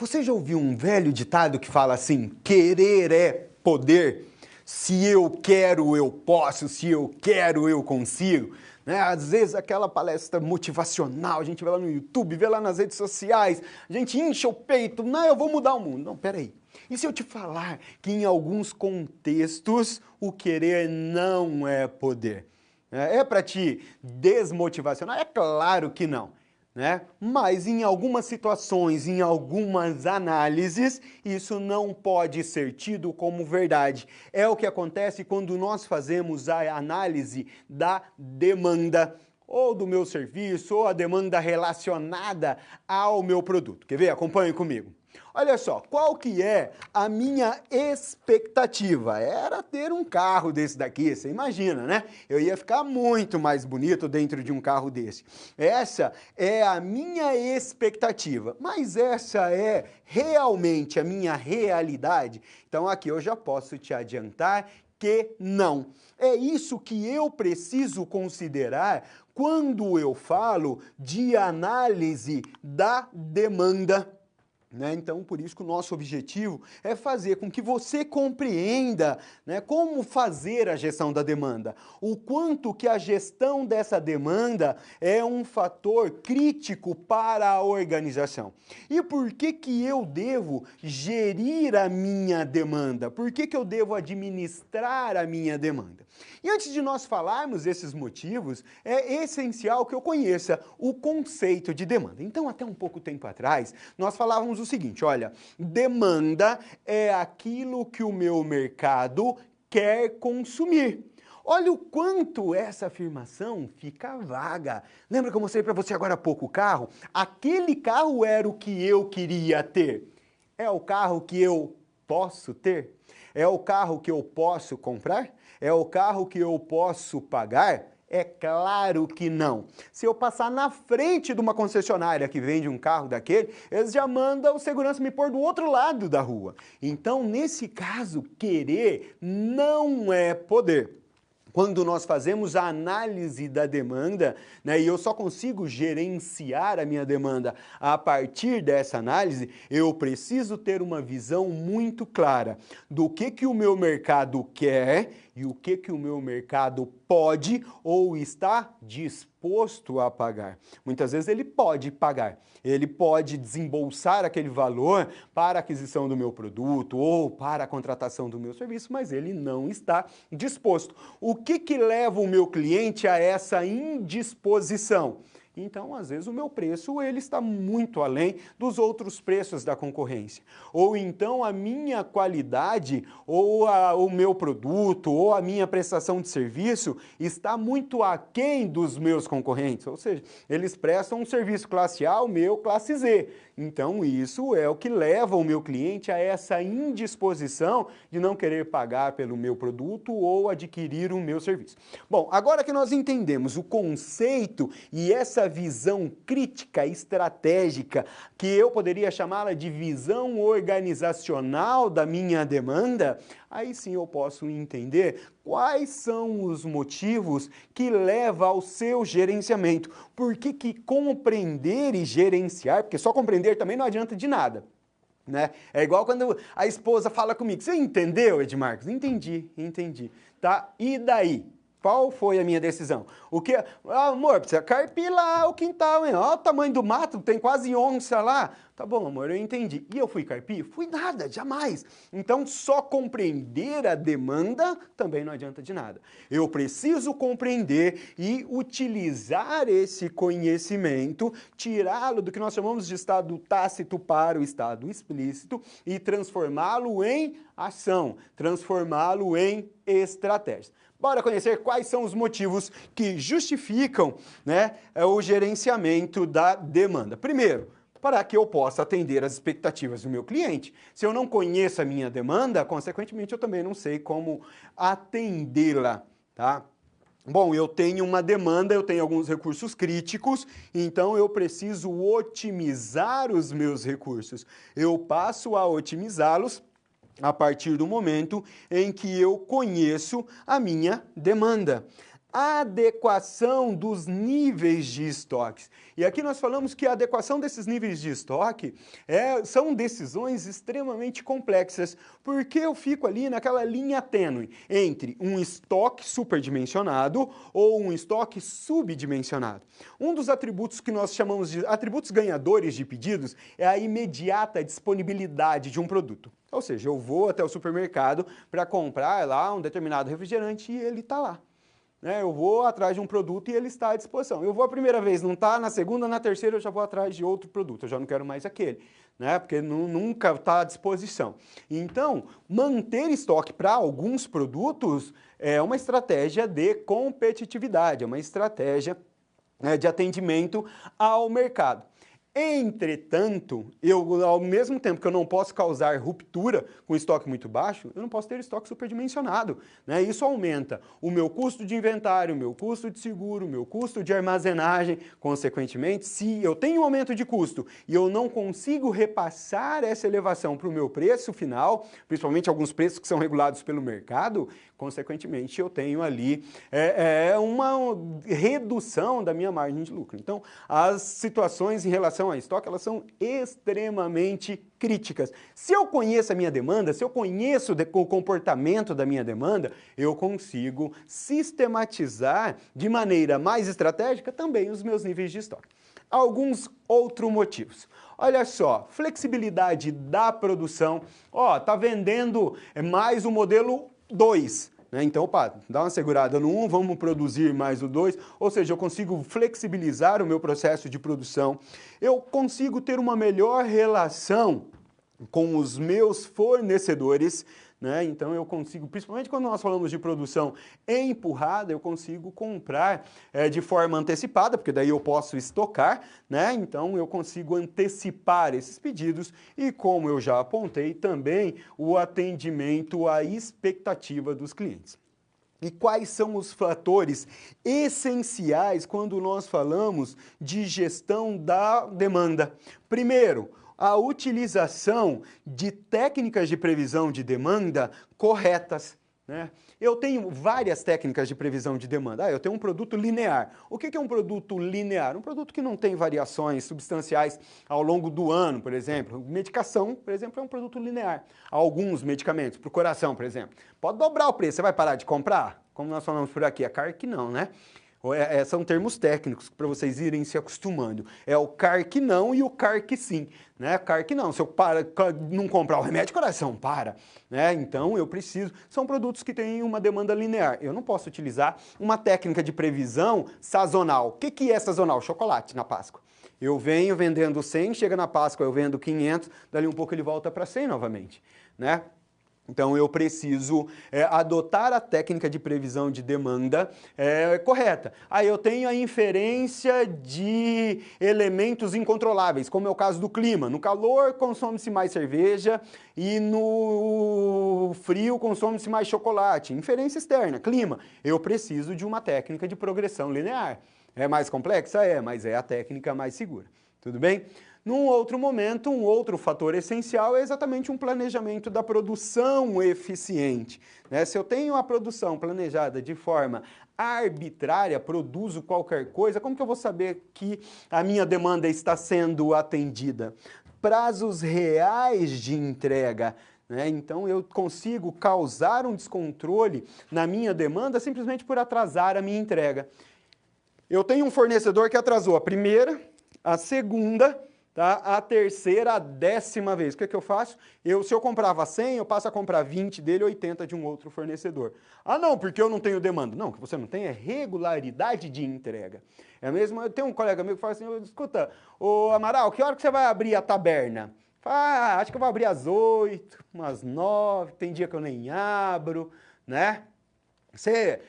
Você já ouviu um velho ditado que fala assim: querer é poder? Se eu quero, eu posso. Se eu quero, eu consigo. Né? Às vezes aquela palestra motivacional, a gente vê lá no YouTube, vê lá nas redes sociais, a gente incha o peito, não, eu vou mudar o mundo. Não, peraí. E se eu te falar que em alguns contextos o querer não é poder? É para te desmotivacionar? É claro que não. Né? Mas em algumas situações, em algumas análises, isso não pode ser tido como verdade. É o que acontece quando nós fazemos a análise da demanda, ou do meu serviço, ou a demanda relacionada ao meu produto. Quer ver? Acompanhe comigo. Olha só, qual que é a minha expectativa? Era ter um carro desse daqui, você imagina, né? Eu ia ficar muito mais bonito dentro de um carro desse. Essa é a minha expectativa, mas essa é realmente a minha realidade? Então aqui eu já posso te adiantar que não. É isso que eu preciso considerar quando eu falo de análise da demanda. Então, por isso que o nosso objetivo é fazer com que você compreenda, como fazer a gestão da demanda, o quanto que a gestão dessa demanda é um fator crítico para a organização. E por que que eu devo gerir a minha demanda? Por que que eu devo administrar a minha demanda? E antes de nós falarmos desses motivos, é essencial que eu conheça o conceito de demanda. Então, até um pouco tempo atrás, nós falávamos o seguinte, olha, demanda é aquilo que o meu mercado quer consumir. Olha o quanto essa afirmação fica vaga. Lembra que eu mostrei para você agora há pouco o carro? Aquele carro era o que eu queria ter. É o carro que eu posso ter? É o carro que eu posso comprar? É o carro que eu posso pagar? É claro que não. Se eu passar na frente de uma concessionária que vende um carro daquele, eles já mandam o segurança me pôr do outro lado da rua. Então, nesse caso, querer não é poder. Quando nós fazemos a análise da demanda, e eu só consigo gerenciar a minha demanda a partir dessa análise, eu preciso ter uma visão muito clara do que o meu mercado quer e o que o meu mercado pode ou está disposto a pagar. Muitas vezes ele pode pagar, ele pode desembolsar aquele valor para a aquisição do meu produto ou para a contratação do meu serviço, mas ele não está disposto. O que leva o meu cliente a essa indisposição? Então, às vezes, o meu preço ele está muito além dos outros preços da concorrência. Ou então a minha qualidade, ou o meu produto, ou a minha prestação de serviço está muito aquém dos meus concorrentes. Ou seja, eles prestam um serviço classe A, o meu classe Z. Então, isso é o que leva o meu cliente a essa indisposição de não querer pagar pelo meu produto ou adquirir o meu serviço. Bom, agora que nós entendemos o conceito e essa visão crítica, estratégica, que eu poderia chamá-la de visão organizacional da minha demanda, aí sim eu posso entender quais são os motivos que levam ao seu gerenciamento. Por que compreender e gerenciar, porque só compreender também não adianta de nada. É igual quando a esposa fala comigo, você entendeu, Edmarcos? Entendi. Tá? E daí? Qual foi a minha decisão? O que? Amor, precisa carpir lá o quintal, hein? Olha o tamanho do mato, tem quase onça lá. Tá bom, amor, eu entendi. E eu fui carpir? Fui nada, jamais. Então, só compreender a demanda também não adianta de nada. Eu preciso compreender e utilizar esse conhecimento, tirá-lo do que nós chamamos de estado tácito para o estado explícito e transformá-lo em ação, transformá-lo em estratégia. Bora conhecer quais são os motivos que justificam o gerenciamento da demanda. Primeiro, para que eu possa atender às expectativas do meu cliente. Se eu não conheço a minha demanda, consequentemente eu também não sei como atendê-la, tá? Bom, eu tenho uma demanda, eu tenho alguns recursos críticos, então eu preciso otimizar os meus recursos. Eu passo a otimizá-los a partir do momento em que eu conheço a minha demanda. adequação dos níveis de estoques. E aqui nós falamos que a adequação desses níveis de estoque são decisões extremamente complexas, porque eu fico ali naquela linha tênue entre um estoque superdimensionado ou um estoque subdimensionado. Um dos atributos que nós chamamos de atributos ganhadores de pedidos é a imediata disponibilidade de um produto. Ou seja, eu vou até o supermercado para comprar lá um determinado refrigerante e ele está lá. Eu vou atrás de um produto e ele está à disposição. Eu vou a primeira vez, não está, na segunda, na terceira eu já vou atrás de outro produto, eu já não quero mais aquele, porque nunca está à disposição. Então, manter estoque para alguns produtos é uma estratégia de competitividade, é uma estratégia de atendimento ao mercado. Entretanto, ao mesmo tempo que eu não posso causar ruptura com estoque muito baixo, eu não posso ter estoque superdimensionado. Isso aumenta o meu custo de inventário, o meu custo de seguro, o meu custo de armazenagem. Consequentemente, se eu tenho um aumento de custo e eu não consigo repassar essa elevação para o meu preço final, principalmente alguns preços que são regulados pelo mercado, consequentemente eu tenho ali uma redução da minha margem de lucro. Então, as situações em relação a estoque, elas são extremamente críticas. Se eu conheço a minha demanda, se eu conheço o comportamento da minha demanda, eu consigo sistematizar de maneira mais estratégica também os meus níveis de estoque. Alguns outros motivos. Olha só, flexibilidade da produção. Tá vendendo mais o modelo 2. Então, opa, dá uma segurada no 1, vamos produzir mais o 2, ou seja, eu consigo flexibilizar o meu processo de produção, eu consigo ter uma melhor relação com os meus fornecedores, Então eu consigo, principalmente quando nós falamos de produção empurrada, eu consigo comprar de forma antecipada, porque daí eu posso estocar, Então eu consigo antecipar esses pedidos e, como eu já apontei, também o atendimento à expectativa dos clientes. E quais são os fatores essenciais quando nós falamos de gestão da demanda? Primeiro, a utilização de técnicas de previsão de demanda corretas. Eu tenho várias técnicas de previsão de demanda. Eu tenho um produto linear. O que é um produto linear? Um produto que não tem variações substanciais ao longo do ano, por exemplo. Medicação, por exemplo, é um produto linear. Alguns medicamentos, para o coração, por exemplo. Pode dobrar o preço, você vai parar de comprar? Como nós falamos por aqui, a CAR que não, São termos técnicos para vocês irem se acostumando. É o CAR que não e o CAR que sim. CAR que não, se eu não comprar o remédio, o coração para. Então eu preciso. São produtos que têm uma demanda linear. Eu não posso utilizar uma técnica de previsão sazonal. O que é sazonal? Chocolate na Páscoa. Eu venho vendendo 100, chega na Páscoa eu vendo 500, dali um pouco ele volta para 100 novamente. Então eu preciso adotar a técnica de previsão de demanda correta. Aí eu tenho a inferência de elementos incontroláveis, como é o caso do clima. No calor consome-se mais cerveja e no frio consome-se mais chocolate. Inferência externa, clima. Eu preciso de uma técnica de progressão linear. É mais complexa? mas é a técnica mais segura. Tudo bem? Num outro momento, um outro fator essencial é exatamente um planejamento da produção eficiente. Se eu tenho a produção planejada de forma arbitrária, produzo qualquer coisa, como que eu vou saber que a minha demanda está sendo atendida? Prazos reais de entrega. Então eu consigo causar um descontrole na minha demanda simplesmente por atrasar a minha entrega. Eu tenho um fornecedor que atrasou a primeira, a segunda, a terceira, a 10ª vez. O que eu faço? Se eu comprava 100, eu passo a comprar 20 dele, 80 de um outro fornecedor. Não, porque eu não tenho demanda. Não, o que você não tem é regularidade de entrega. Mesmo, eu tenho um colega meu que fala assim, escuta, ô Amaral, que hora que você vai abrir a taberna? Acho que eu vou abrir às 8, umas 9, tem dia que eu nem abro, Você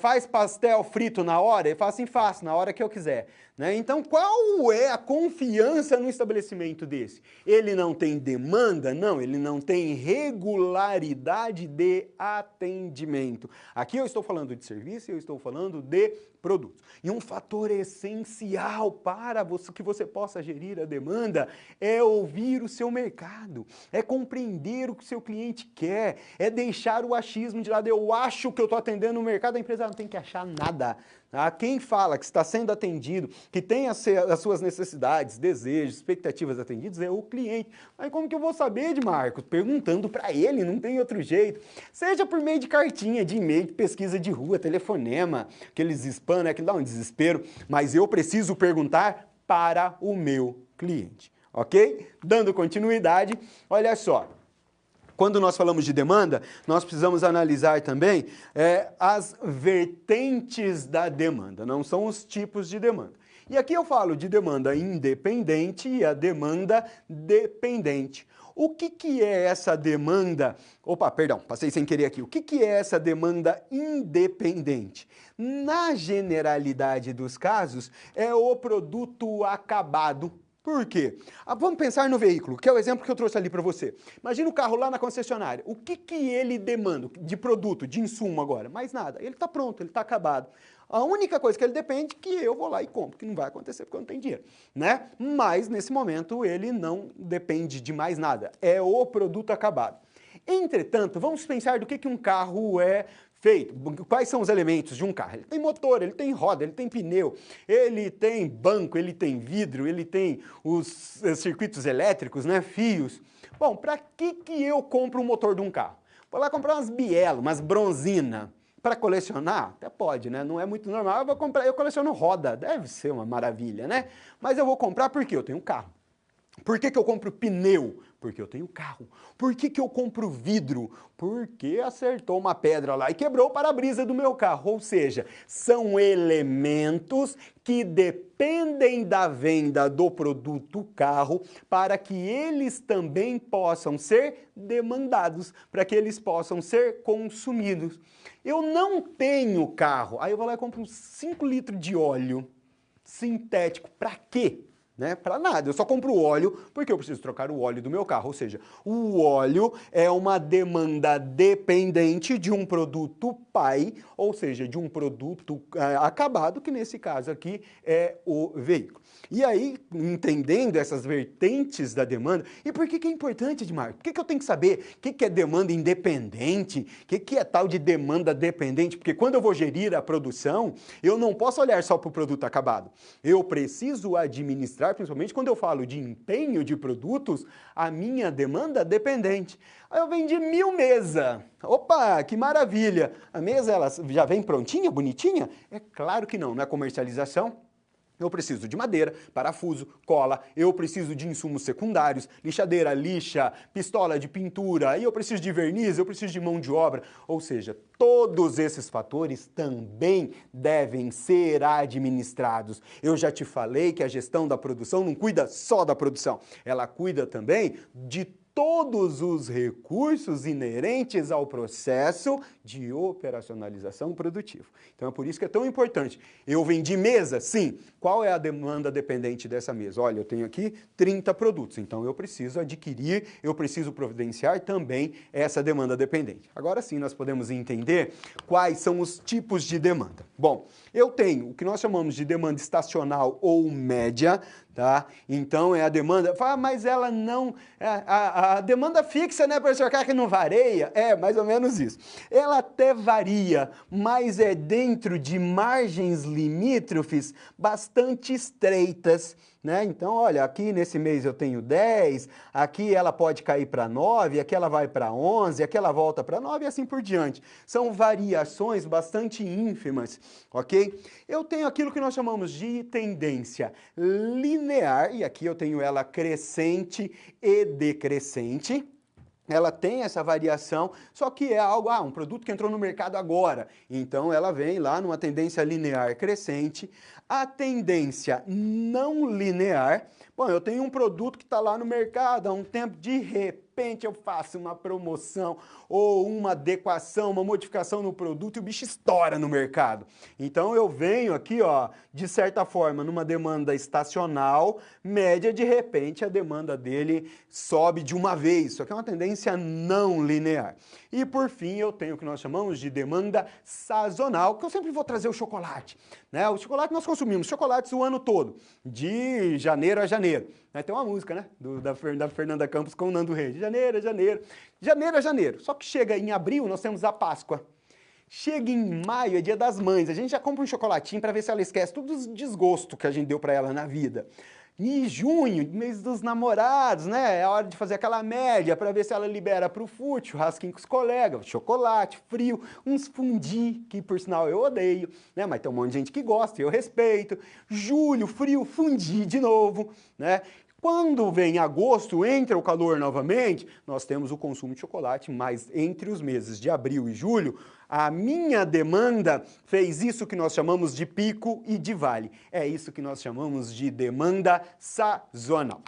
faz pastel frito na hora? Ele fala assim, faço, na hora que eu quiser. Então, qual é a confiança no estabelecimento desse? Ele não tem demanda? Não, ele não tem regularidade de atendimento. Aqui eu estou falando de serviço, eu estou falando de produtos. E um fator essencial para que você possa gerir a demanda é ouvir o seu mercado, é compreender o que o seu cliente quer, é deixar o achismo de lado. Eu acho que eu estou atendendo o mercado, a empresa não tem que achar nada. Tá? Quem fala que está sendo atendido, que tem as suas necessidades, desejos, expectativas atendidas, é o cliente. Mas como que eu vou saber, Edmarcos? Perguntando para ele, não tem outro jeito. Seja por meio de cartinha, de e-mail, de pesquisa de rua, telefonema, aqueles spam, né, que dá um desespero, mas eu preciso perguntar para o meu cliente, ok? Dando continuidade, olha só. Quando nós falamos de demanda, nós precisamos analisar também as vertentes da demanda, não são os tipos de demanda. E aqui eu falo de demanda independente e a demanda dependente. O que é essa demanda? Opa, perdão, passei sem querer aqui. O que é essa demanda independente? Na generalidade dos casos, é o produto acabado. Por quê? Vamos pensar no veículo, que é o exemplo que eu trouxe ali para você. Imagina o carro lá na concessionária. O que ele demanda de produto, de insumo agora? Mais nada. Ele está pronto, ele está acabado. A única coisa que ele depende é que eu vou lá e compro, que não vai acontecer porque eu não tenho dinheiro, né? Mas, nesse momento, ele não depende de mais nada. É o produto acabado. Entretanto, vamos pensar do que um carro é feito. Quais são os elementos de um carro? Ele tem motor, ele tem roda, ele tem pneu, ele tem banco, ele tem vidro, ele tem os circuitos elétricos, né, fios. Bom, para que eu compro um motor de um carro? Vou lá comprar umas bielo, umas bronzina. Para colecionar? Até pode, né? Não é muito normal. Eu vou comprar, eu coleciono roda, deve ser uma maravilha, né? Mas eu vou comprar porque eu tenho um carro. Por que eu compro pneu? Porque eu tenho carro. Por que eu compro vidro? Porque acertou uma pedra lá e quebrou o para-brisa do meu carro. Ou seja, são elementos que dependem da venda do produto carro para que eles também possam ser demandados, para que eles possam ser consumidos. Eu não tenho carro, aí eu vou lá e compro uns 5 litros de óleo sintético. Para quê? Né? Para nada, eu só compro o óleo porque eu preciso trocar o óleo do meu carro, ou seja, o óleo é uma demanda dependente de um produto pai, ou seja, de um produto acabado, que nesse caso aqui é o veículo. E aí, entendendo essas vertentes da demanda, e por que é importante, Edmar? Por que eu tenho que saber o que é demanda independente, o que é tal de demanda dependente? Porque quando eu vou gerir a produção, eu não posso olhar só para o produto acabado, eu preciso administrar, principalmente quando eu falo de empenho de produtos, a minha demanda dependente. Aí eu vendi 1000 mesas. Opa, que maravilha! A mesa ela já vem prontinha, bonitinha? É claro que não, não é comercialização. Eu preciso de madeira, parafuso, cola, eu preciso de insumos secundários, lixadeira, lixa, pistola de pintura, e eu preciso de verniz, eu preciso de mão de obra. Ou seja, todos esses fatores também devem ser administrados. Eu já te falei que a gestão da produção não cuida só da produção, ela cuida também de todos os recursos inerentes ao processo de operacionalização produtiva. Então é por isso que é tão importante. Eu vendi mesa? Sim. Qual é a demanda dependente dessa mesa? Olha, eu tenho aqui 30 produtos, então eu preciso adquirir, eu preciso providenciar também essa demanda dependente. Agora sim nós podemos entender quais são os tipos de demanda. Bom, eu tenho o que nós chamamos de demanda estacional ou média, tá? Então é a demanda, mas ela não, a demanda fixa, né, professor, que não varia, é mais ou menos isso. Ela até varia, mas é dentro de margens limítrofes bastante estreitas, né? Então, olha, aqui nesse mês eu tenho 10, aqui ela pode cair para 9, aqui ela vai para 11, aqui ela volta para 9 e assim por diante. São variações bastante ínfimas, ok? Eu tenho aquilo que nós chamamos de tendência linear, e aqui eu tenho ela crescente e decrescente. Ela tem essa variação, só que é algo, um produto que entrou no mercado agora. Então ela vem lá numa tendência linear crescente. A tendência não linear, bom, eu tenho um produto que está lá no mercado há um tempo, de repente eu faço uma promoção ou uma adequação, uma modificação no produto e o bicho estoura no mercado. Então eu venho aqui, ó, de certa forma, numa demanda estacional, média, de repente a demanda dele sobe de uma vez. Isso aqui é uma tendência não linear. E por fim eu tenho o que nós chamamos de demanda sazonal, que eu sempre vou trazer o chocolate, né? O chocolate nós consumimos chocolates o ano todo, de janeiro a janeiro. Tem uma música, né, da Fernanda Campos com o Nando Reis, de janeiro a janeiro, janeiro a janeiro. Só que chega em abril, nós temos a Páscoa. Chega em maio, é dia das mães, a gente já compra um chocolatinho para ver se ela esquece todo o desgosto que a gente deu para ela na vida. Em junho, mês dos namorados, né? É hora de fazer aquela média para ver se ela libera pro fute, churrasquinho com os colegas, chocolate, frio, uns fundi, que por sinal eu odeio, né? Mas tem um monte de gente que gosta e eu respeito. Julho, frio, fundi de novo, né? Quando vem agosto, entra o calor novamente, nós temos o consumo de chocolate, mas entre os meses de abril e julho, a minha demanda fez isso que nós chamamos de pico e de vale. É isso que nós chamamos de demanda sazonal.